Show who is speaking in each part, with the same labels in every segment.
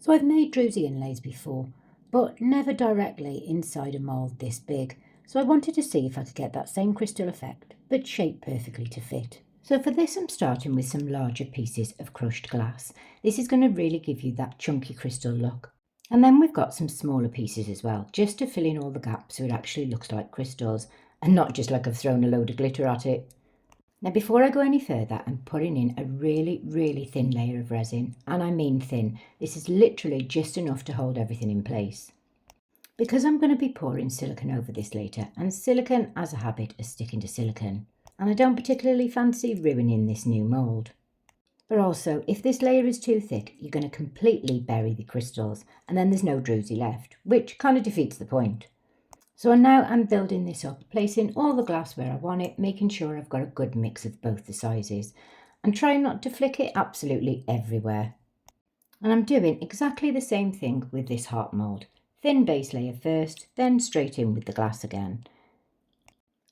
Speaker 1: So I've made Druzy Inlays before, but never directly inside a mould this big. So I wanted to see if I could get that same crystal effect, but shaped perfectly to fit. So for this I'm starting with some larger pieces of crushed glass. This is going to really give you that chunky crystal look. And then we've got some smaller pieces as well, just to fill in all the gaps so it actually looks like crystals, and not just like I've thrown a load of glitter at it. Now before I go any further, I'm putting in a really thin layer of resin, and I mean thin. This is literally just enough to hold everything in place. Because I'm going to be pouring silicone over this later, and silicone has a habit of sticking to silicone, and I don't particularly fancy ruining this new mould. But also, if this layer is too thick, you're going to completely bury the crystals, and then there's no druzy left, which kind of defeats the point. So now I'm building this up, placing all the glass where I want it, making sure I've got a good mix of both the sizes, and trying not to flick it absolutely everywhere. And I'm doing exactly the same thing with this heart mould. Thin base layer first, then straight in with the glass again.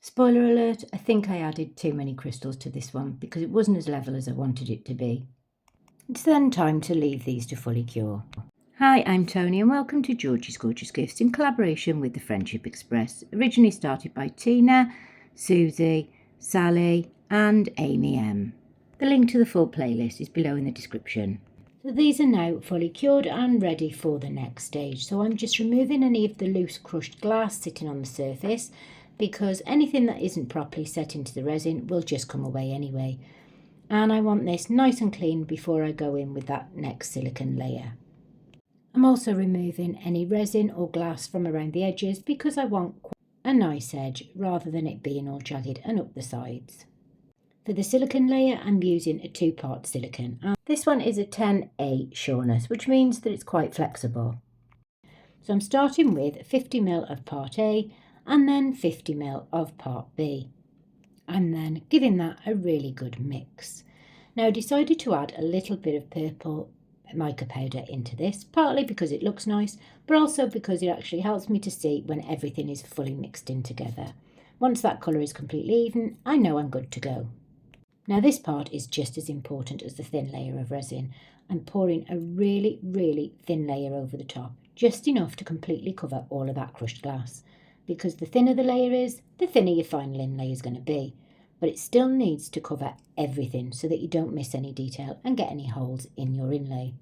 Speaker 1: Spoiler alert, I think I added too many crystals to this one because it wasn't as level as I wanted it to be. It's then time to leave these to fully cure. Hi, I'm Tony and welcome to Georgie's Gorgeous Gifts in collaboration with the Friendship Express, originally started by Tina, Susie, Sally and Amy M. The link to the full playlist is below in the description. So these are now fully cured and ready for the next stage. So I'm just removing any of the loose crushed glass sitting on the surface because anything that isn't properly set into the resin will just come away anyway. And I want this nice and clean before I go in with that next silicone layer. I'm also removing any resin or glass from around the edges because I want a nice edge rather than it being all jagged and up the sides. For the silicone layer I'm using a 2-part silicone. This one is a 10A sureness, which means that it's quite flexible. So I'm starting with 50ml of part A and then 50ml of part B. I'm then giving that a really good mix. Now I decided to add a little bit of purple mica powder into this, partly because it looks nice, but also because it actually helps me to see when everything is fully mixed in together. Once that colour is completely even, I know I'm good to go. Now this part is just as important as the thin layer of resin. I'm pouring a really thin layer over the top, just enough to completely cover all of that crushed glass, because the thinner the layer is, the thinner your final inlay is going to be. But it still needs to cover everything so that you don't miss any detail and get any holes in your inlay.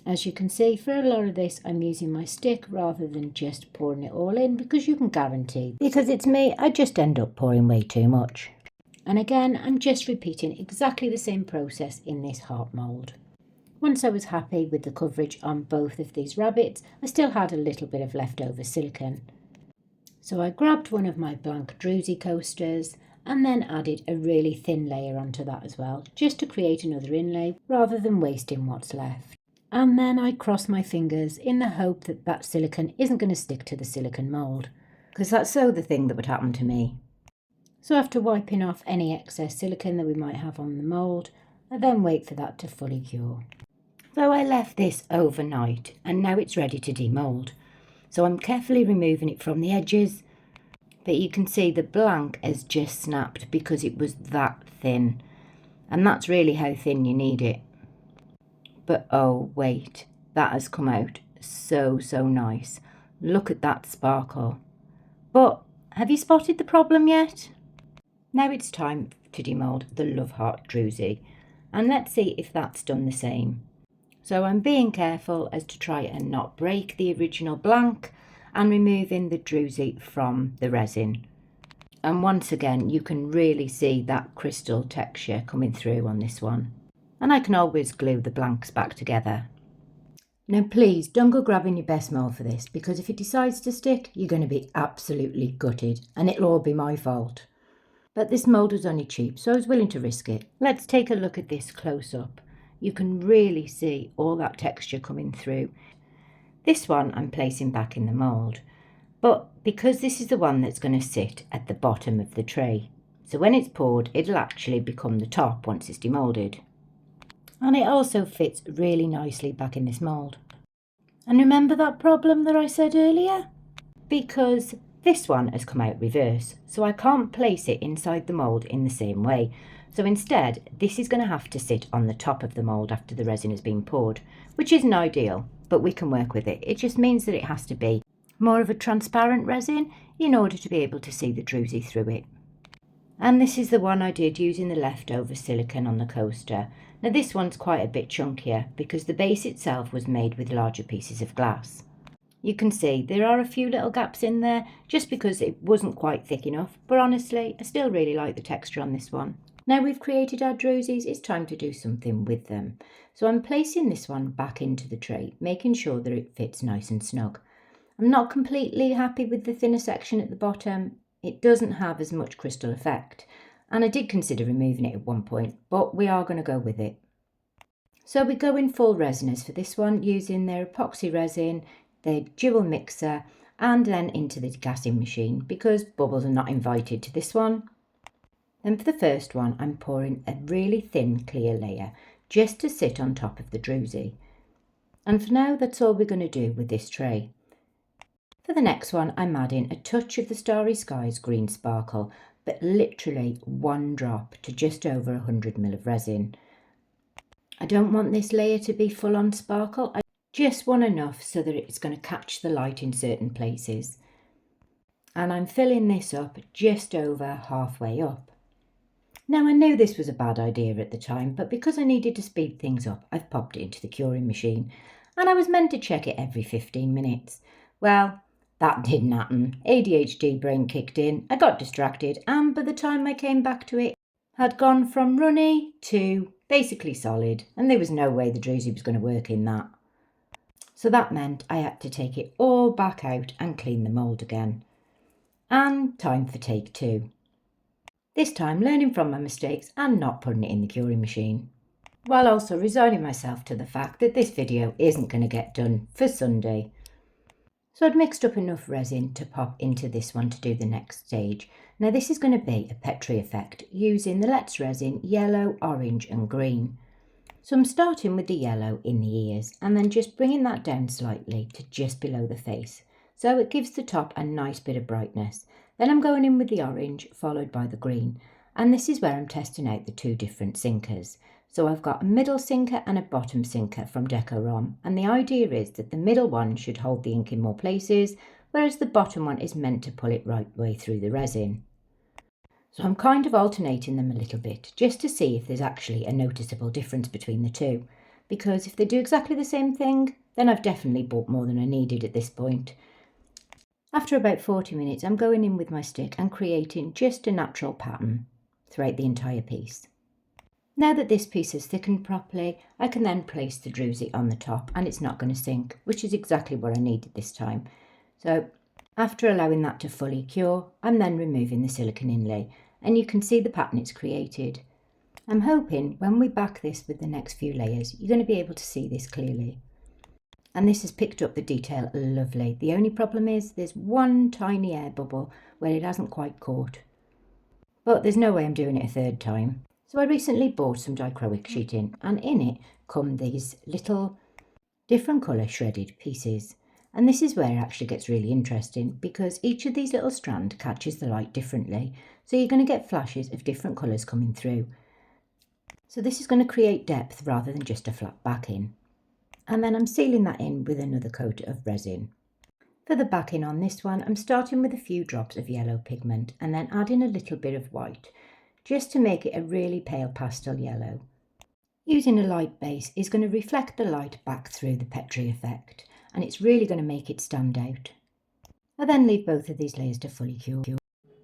Speaker 1: As you can see, for a lot of this I'm using my stick rather than just pouring it all in, because you can guarantee, because it's me, I just end up pouring way too much. And again, I'm just repeating exactly the same process in this heart mould. Once I was happy with the coverage on both of these rabbits, I still had a little bit of leftover silicone. So I grabbed one of my blank Druzy coasters and then added a really thin layer onto that as well, just to create another inlay rather than wasting what's left. And then I cross my fingers in the hope that that silicone isn't going to stick to the silicone mould, because that's so the thing that would happen to me. So after wiping off any excess silicone that we might have on the mould, I then wait for that to fully cure. So I left this overnight and now it's ready to demould. So I'm carefully removing it from the edges, but you can see the blank has just snapped because it was that thin, and that's really how thin you need it. But oh wait, that has come out so nice. Look at that sparkle. But have you spotted the problem yet? Now it's time to demould the Love Heart Druzy, and let's see if that's done the same. So I'm being careful as to try and not break the original blank and removing the druzy from the resin. And once again, you can really see that crystal texture coming through on this one. And I can always glue the blanks back together. Now please don't go grabbing your best mould for this, because if it decides to stick, you're going to be absolutely gutted and it'll all be my fault. But this mould was only cheap, so I was willing to risk it. Let's take a look at this close up. You can really see all that texture coming through. This one I'm placing back in the mould, but because this is the one that's going to sit at the bottom of the tray, so when it's poured it'll actually become the top once it's demoulded. And it also fits really nicely back in this mould. And remember that problem that I said earlier? Because this one has come out reverse, so I can't place it inside the mould in the same way. So instead, this is going to have to sit on the top of the mould after the resin has been poured, which isn't ideal, but we can work with it. It just means that it has to be more of a transparent resin in order to be able to see the druzy through it. And this is the one I did using the leftover silicone on the coaster. Now this one's quite a bit chunkier because the base itself was made with larger pieces of glass. You can see there are a few little gaps in there just because it wasn't quite thick enough, but honestly I still really like the texture on this one. Now we've created our druzys, it's time to do something with them. So I'm placing this one back into the tray, making sure that it fits nice and snug. I'm not completely happy with the thinner section at the bottom. It doesn't have as much crystal effect, and I did consider removing it at one point, but we are going to go with it. So we go in full resiners for this one, using their epoxy resin, their Duel mixer, and then into the degassing machine because bubbles are not invited to this one. Then for the first one, I'm pouring a really thin clear layer just to sit on top of the druzy. And for now, that's all we're going to do with this tray. For the next one, I'm adding a touch of the Starry Skies green sparkle, but literally one drop to just over 100 ml of resin. I don't want this layer to be full on sparkle. I just want enough so that it's going to catch the light in certain places. And I'm filling this up just over halfway up. Now I knew this was a bad idea at the time, but because I needed to speed things up, I've popped it into the curing machine. And I was meant to check it every 15 minutes. Well, that didn't happen. ADHD brain kicked in, I got distracted, and by the time I came back to it, had gone from runny to basically solid, and there was no way the druzy was going to work in that. So that meant I had to take it all back out and clean the mould again. And time for take 2. This time learning from my mistakes and not putting it in the curing machine, while also resigning myself to the fact that this video isn't going to get done for Sunday. So I'd mixed up enough resin to pop into this one to do the next stage. Now this is going to be a Petri effect using the Let's resin yellow, orange and green. So I'm starting with the yellow in the ears and then just bringing that down slightly to just below the face. So it gives the top a nice bit of brightness. Then I'm going in with the orange followed by the green. And this is where I'm testing out the two different sinkers. So I've got a middle sinker and a bottom sinker from Decorom, and the idea is that the middle one should hold the ink in more places, whereas the bottom one is meant to pull it right way through the resin. So I'm kind of alternating them a little bit, just to see if there's actually a noticeable difference between the two, because if they do exactly the same thing, then I've definitely bought more than I needed at this point. After about 40 minutes, I'm going in with my stick and creating just a natural pattern throughout the entire piece. Now that this piece is thickened properly, I can then place the druzy on the top and it's not going to sink, which is exactly what I needed this time. So after allowing that to fully cure, I'm then removing the silicone inlay and you can see the pattern it's created. I'm hoping when we back this with the next few layers, you're going to be able to see this clearly. And this has picked up the detail lovely. The only problem is there's one tiny air bubble where it hasn't quite caught. But there's no way I'm doing it a third time. So I recently bought some dichroic sheeting and in it come these little different colour shredded pieces. And this is where it actually gets really interesting because each of these little strands catches the light differently. So you're going to get flashes of different colours coming through. So this is going to create depth rather than just a flat backing. And then I'm sealing that in with another coat of resin. For the backing on this one, I'm starting with a few drops of yellow pigment and then adding a little bit of white, just to make it a really pale pastel yellow. Using a light base is going to reflect the light back through the Petri effect, and it's really going to make it stand out. I then leave both of these layers to fully cure.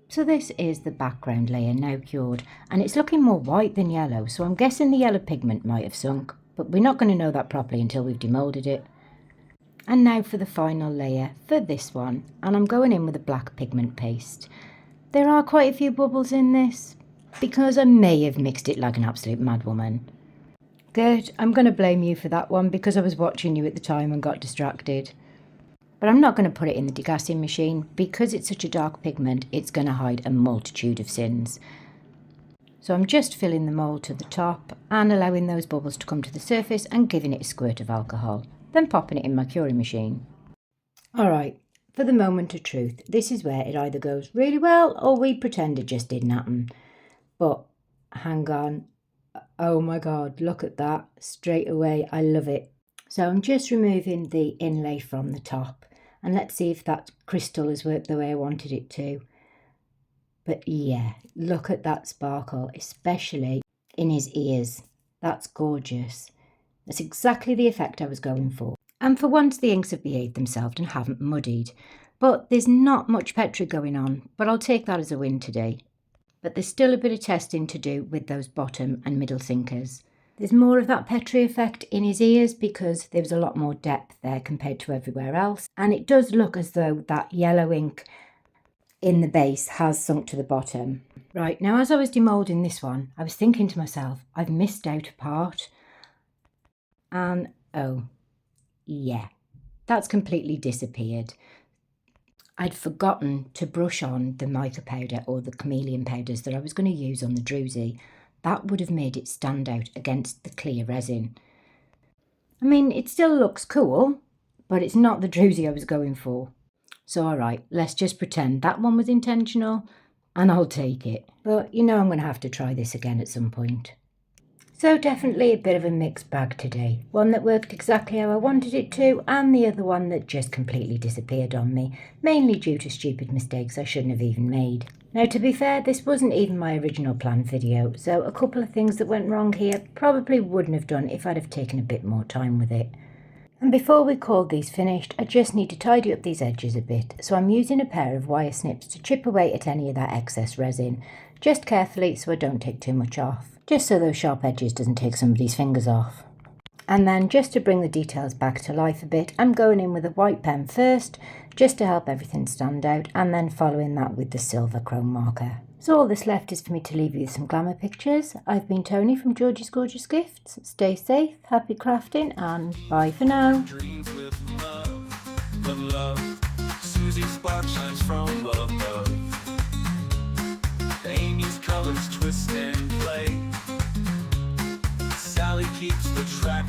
Speaker 1: So this is the background layer now cured, and it's looking more white than yellow, so I'm guessing the yellow pigment might have sunk, but we're not going to know that properly until we've demoulded it. And now for the final layer for this one, and I'm going in with a black pigment paste. There are quite a few bubbles in this, because I may have mixed it like an absolute madwoman. Good, I'm going to blame you for that one because I was watching you at the time and got distracted. But I'm not going to put it in the degassing machine because it's such a dark pigment, it's going to hide a multitude of sins. So I'm just filling the mould to the top and allowing those bubbles to come to the surface and giving it a squirt of alcohol, then popping it in my curing machine. Alright, for the moment of truth, this is where it either goes really well or we pretend it just didn't happen. But hang on, oh my god, look at that, straight away, I love it. So I'm just removing the inlay from the top, and let's see if that crystal has worked the way I wanted it to. But yeah, look at that sparkle, especially in his ears. That's gorgeous. That's exactly the effect I was going for. And for once the inks have behaved themselves and haven't muddied. But there's not much Petri going on, but I'll take that as a win today. But there's still a bit of testing to do with those bottom and middle sinkers. There's more of that Petri effect in his ears because there was a lot more depth there compared to everywhere else. And it does look as though that yellow ink in the base has sunk to the bottom. Right, now as I was demoulding this one, I was thinking to myself, I've missed out a part. And oh, yeah, that's completely disappeared. I'd forgotten to brush on the mica powder or the chameleon powders that I was going to use on the druzy. That would have made it stand out against the clear resin. I mean, it still looks cool, but it's not the druzy I was going for. So alright, let's just pretend that one was intentional and I'll take it. But you know I'm going to have to try this again at some point. So definitely a bit of a mixed bag today. One that worked exactly how I wanted it to, and the other one that just completely disappeared on me, mainly due to stupid mistakes I shouldn't have even made. Now to be fair, this wasn't even my original planned video, so a couple of things that went wrong here probably wouldn't have done if I'd have taken a bit more time with it. And before we call these finished, I just need to tidy up these edges a bit, so I'm using a pair of wire snips to chip away at any of that excess resin, just carefully so I don't take too much off. Just so those sharp edges doesn't take somebody's fingers off. And then just to bring the details back to life a bit, I'm going in with a white pen first, just to help everything stand out, and then following that with the silver chrome marker. So all that's left is for me to leave you with some glamour pictures. I've been Tony from Georgie's Gorgeous Gifts. Stay safe, happy crafting, and bye for now. Dreams with love, but love. Susie's spark shines from above. Amy's colors twist and play. Sally keeps the track.